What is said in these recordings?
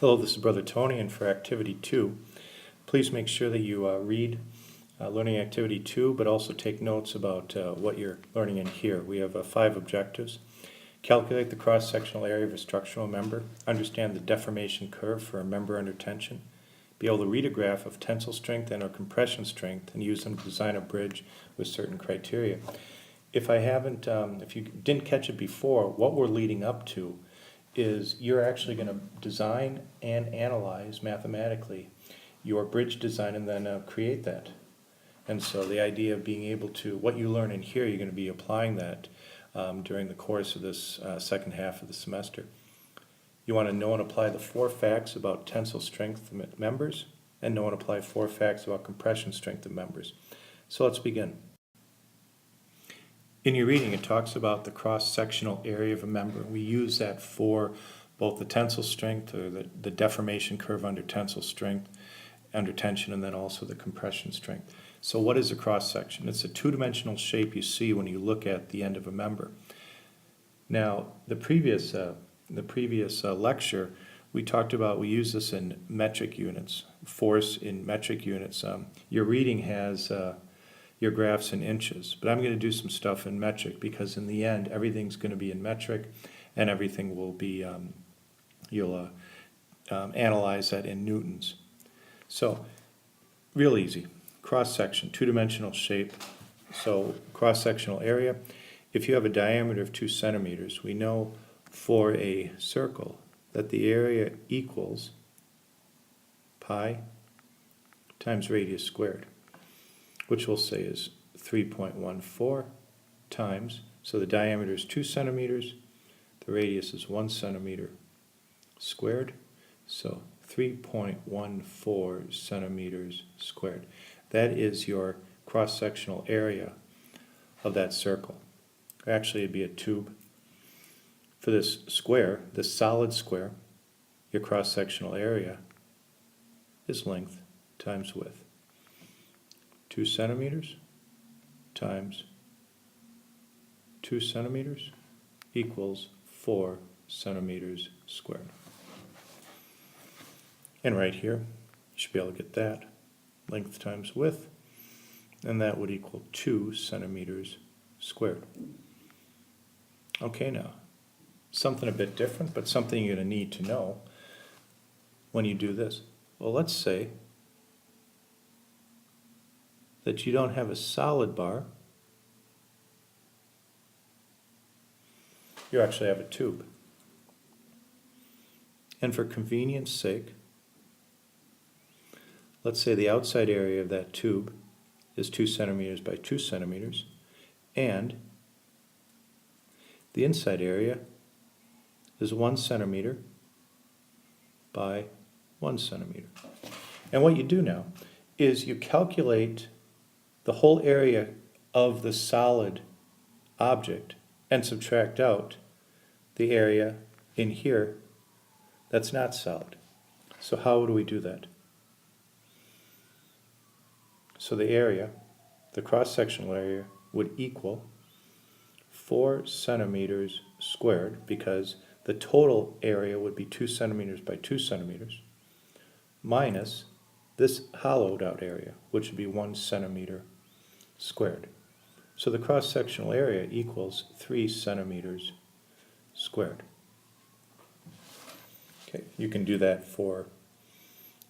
Hello, this is Brother Tony, and for Activity 2, please make sure that you read Learning Activity 2, but also take notes about what you're learning in here. We have 5 objectives. Calculate the cross-sectional area of a structural member, understand the deformation curve for a member under tension, be able to read a graph of tensile strength and or compression strength, and use them to design a bridge with certain criteria. If you didn't catch it before, what we're leading up to is you're actually going to design and analyze mathematically your bridge design and then create that. And so the idea of being able to, what you learn in here, you're going to be applying that during the course of this second half of the semester. You want to know and apply the 4 facts about tensile strength of members, and know and apply 4 facts about compression strength of members. So let's begin. In your reading, it talks about the cross-sectional area of a member. We use that for both the tensile strength, or the deformation curve under tensile strength, under tension, and then also the compression strength. So what is a cross-section? It's a two-dimensional shape you see when you look at the end of a member. Now, the previous lecture, we talked about, we use this in metric units, force in metric units. Your reading has your graphs in inches, but I'm going to do some stuff in metric because in the end everything's going to be in metric and everything will be, you'll analyze that in newtons. So, real easy. Cross-section, two-dimensional shape. So, cross-sectional area. If you have a diameter of 2 centimeters, we know for a circle that the area equals pi times radius squared, which we'll say is 3.14 times, so the diameter is 2 centimeters, the radius is 1 centimeter squared, so 3.14 centimeters squared. That is your cross-sectional area of that circle. Actually, it'd be a tube. For this square, this solid square, your cross-sectional area is length times width. 2 centimeters times 2 centimeters equals 4 centimeters squared. And right here, you should be able to get that. Length times width, and that would equal 2 centimeters squared. Okay, now, something a bit different, but something you're going to need to know when you do this. Well, let's say that you don't have a solid bar, you actually have a tube. And for convenience sake, let's say the outside area of that tube is 2 centimeters by 2 centimeters, and the inside area is 1 centimeter by 1 centimeter. And what you do now is you calculate the whole area of the solid object and subtract out the area in here that's not solid. So how do we do that? So the area, the cross-sectional area, would equal 4 centimeters squared, because the total area would be 2 centimeters by 2 centimeters, minus this hollowed out area, which would be 1 centimeter squared. So the cross-sectional area equals 3 centimeters squared. Okay, you can do that for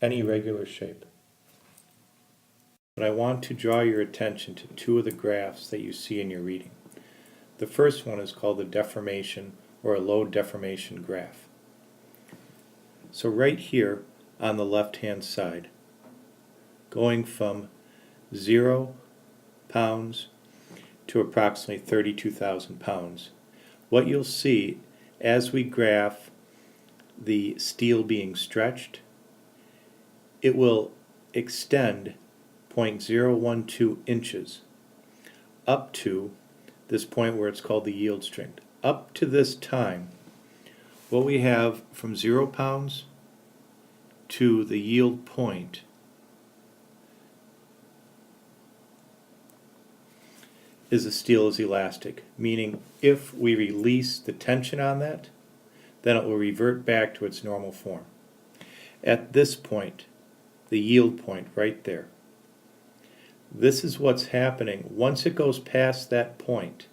any regular shape. But I want to draw your attention to 2 of the graphs that you see in your reading. The first one is called the deformation or a load deformation graph. So right here on the left-hand side, going from 0 pounds to approximately 32,000 pounds, what you'll see as we graph the steel being stretched, it will extend 0.012 inches up to this point where it's called the yield strength. Up to this time, what we have from 0 pounds to the yield point is the steel is elastic, meaning if we release the tension on that, then it will revert back to its normal form. at this point, the yield point right there. This is what's happening. Once it goes past that point,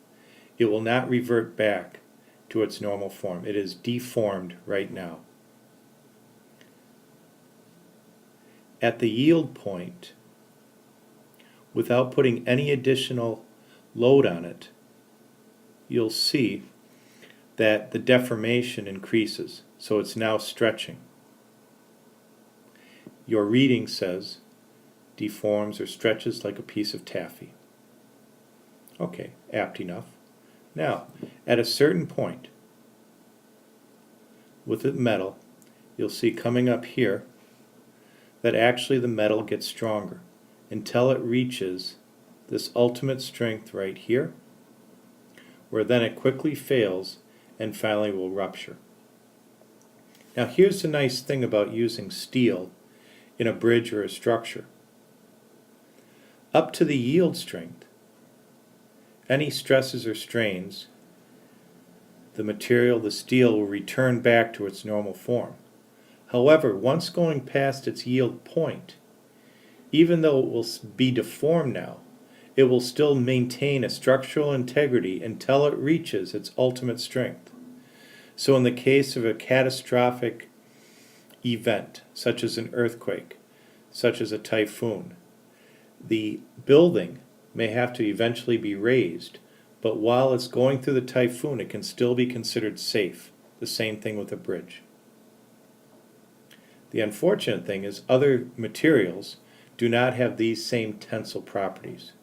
it will not revert back to its normal form. It is deformed right now. At the yield point, without putting any additional load on it, you'll see that the deformation increases, so it's now stretching. Your reading says deforms or stretches like a piece of taffy. Okay, apt enough. Now, at a certain point with the metal, you'll see coming up here that actually the metal gets stronger until it reaches this ultimate strength right here, where then it quickly fails and finally will rupture. Now here's the nice thing about using steel in a bridge or a structure. Up to the yield strength, any stresses or strains, the material, the steel, will return back to its normal form. However, once going past its yield point, even though it will be deformed now, it will still maintain a structural integrity until it reaches its ultimate strength. So in the case of a catastrophic event, such as an earthquake, such as a typhoon, the building may have to eventually be raised, but while it's going through the typhoon, it can still be considered safe. The same thing with a bridge. The unfortunate thing is other materials do not have these same tensile properties.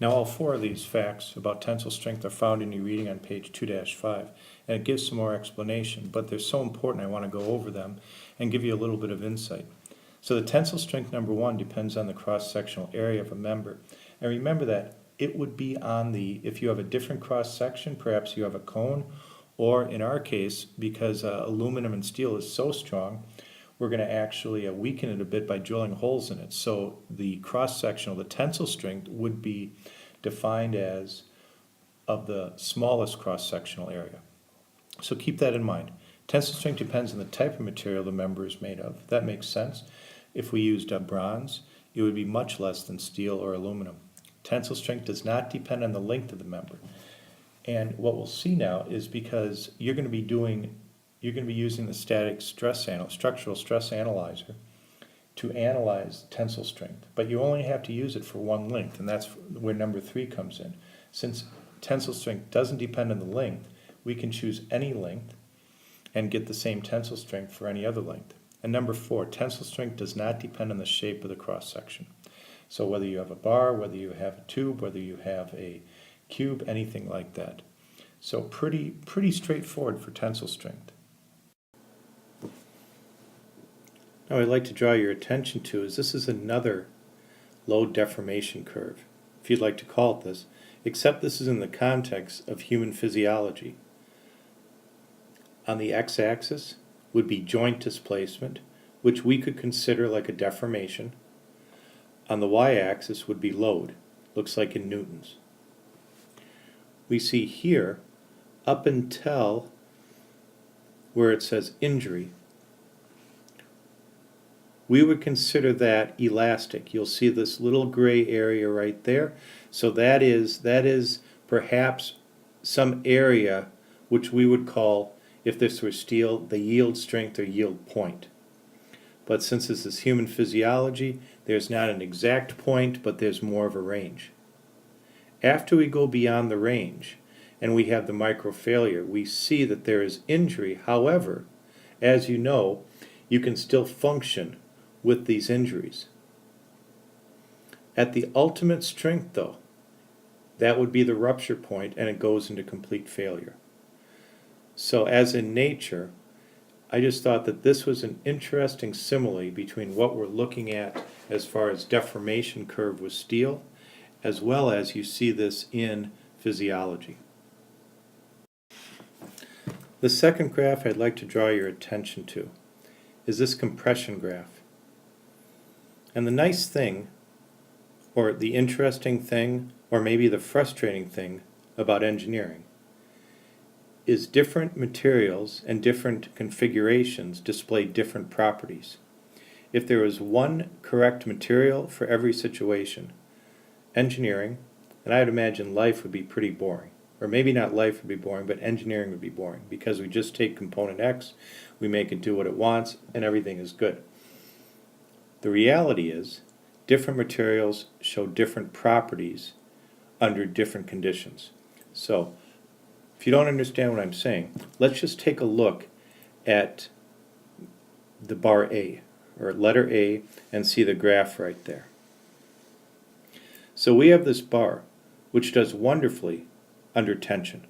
Now all four of these facts about tensile strength are found in your reading on page 2-5, and it gives some more explanation, but they're so important I want to go over them and give you a little bit of insight. So the tensile strength number one depends on the cross-sectional area of a member. And remember that it would be on the, if you have a different cross-section, perhaps you have a cone, or in our case, because aluminum and steel is so strong, we're going to actually weaken it a bit by drilling holes in it. So the cross-sectional, the tensile strength would be defined as of the smallest cross-sectional area. So keep that in mind. Tensile strength depends on the type of material the member is made of. That makes sense. If we used bronze, it would be much less than steel or aluminum. Tensile strength does not depend on the length of the member. And what we'll see now is because you're going to be using the structural stress analyzer to analyze tensile strength. But you only have to use it for one length, and that's where number 3 comes in. Since tensile strength doesn't depend on the length, we can choose any length and get the same tensile strength for any other length. And number 4, tensile strength does not depend on the shape of the cross-section. So whether you have a bar, whether you have a tube, whether you have a cube, anything like that. So pretty straightforward for tensile strength. Now I'd like to draw your attention to is this is another load deformation curve, if you'd like to call it this, except this is in the context of human physiology. On the x-axis would be joint displacement, which we could consider like a deformation. On the y-axis would be load, looks like in newtons. We see here, up until where it says injury, we would consider that elastic. You'll see this little gray area right there. So that is perhaps some area which we would call, if this were steel, the yield strength or yield point. But since this is human physiology, there's not an exact point, but there's more of a range. After we go beyond the range and we have the microfailure, we see that there is injury. However, as you know, you can still function with these injuries. At the ultimate strength, though, that would be the rupture point, and it goes into complete failure. So as in nature, I just thought that this was an interesting simile between what we're looking at as far as deformation curve with steel, as well as you see this in physiology. The second graph I'd like to draw your attention to is this compression graph. And the nice thing, or the interesting thing, or maybe the frustrating thing about engineering is different materials and different configurations display different properties. If there was one correct material for every situation, engineering, and I would imagine life would be pretty boring. Or maybe not life would be boring, but engineering would be boring because we just take component X, we make it do what it wants, and everything is good. The reality is, different materials show different properties under different conditions. So, if you don't understand what I'm saying, let's just take a look at the bar A, or letter A, and see the graph right there. So we have this bar, which does wonderfully under tension.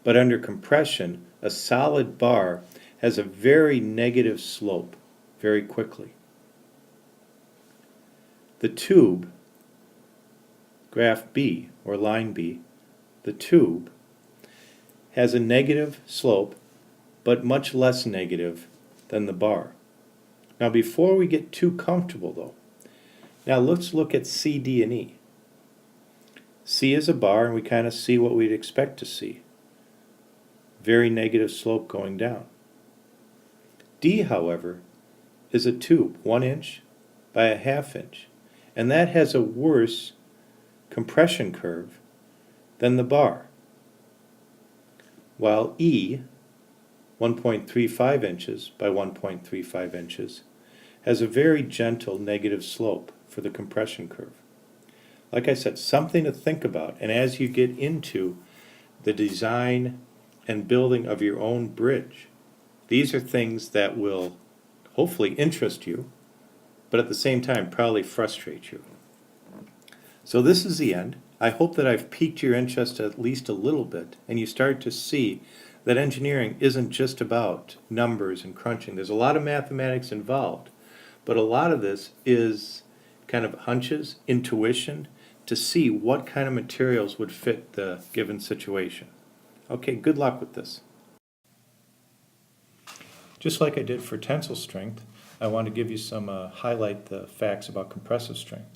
But under compression, a solid bar has a very negative slope very quickly. The tube, graph B, or line B, the tube has a negative slope, but much less negative than the bar. Now before we get too comfortable though, now let's look at C, D, and E. C is a bar, and we kind of see what we'd expect to see. Very negative slope going down. D, however, is a tube, 1 inch by a 1/2 inch, and that has a worse compression curve than the bar. While E, 1.35 inches by 1.35 inches, has a very gentle negative slope for the compression curve. Like I said, something to think about, and as you get into the design and building of your own bridge, these are things that will hopefully interest you, but at the same time probably frustrate you. So this is the end. I hope that I've piqued your interest at least a little bit, and you start to see that engineering isn't just about numbers and crunching. There's a lot of mathematics involved, but a lot of this is kind of hunches, intuition, to see what kind of materials would fit the given situation. Okay, good luck with this. Just like I did for tensile strength, I want to give you some, highlight the facts about compressive strength.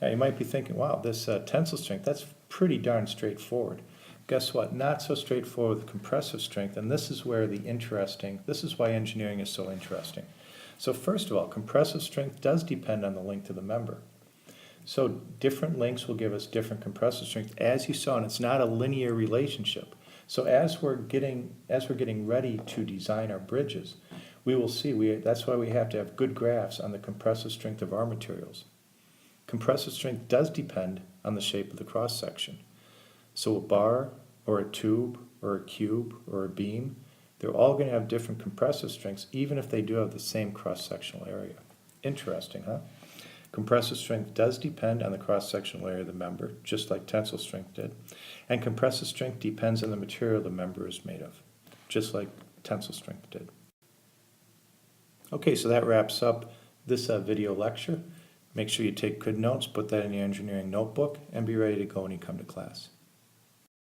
Now you might be thinking, wow, this tensile strength, that's pretty darn straightforward. Guess what? Not so straightforward with compressive strength, and this is where this is why engineering is so interesting. So first of all, compressive strength does depend on the length of the member. So different lengths will give us different compressive strength, as you saw, and it's not a linear relationship. So as we're getting ready to design our bridges, we will see, that's why we have to have good graphs on the compressive strength of our materials. Compressive strength does depend on the shape of the cross-section. So a bar, or a tube, or a cube, or a beam, they're all going to have different compressive strengths, even if they do have the same cross-sectional area. Interesting, huh? Compressive strength does depend on the cross-sectional area of the member, just like tensile strength did. And compressive strength depends on the material the member is made of, just like tensile strength did. Okay, so that wraps up this video lecture. Make sure you take good notes, put that in your engineering notebook, and be ready to go when you come to class.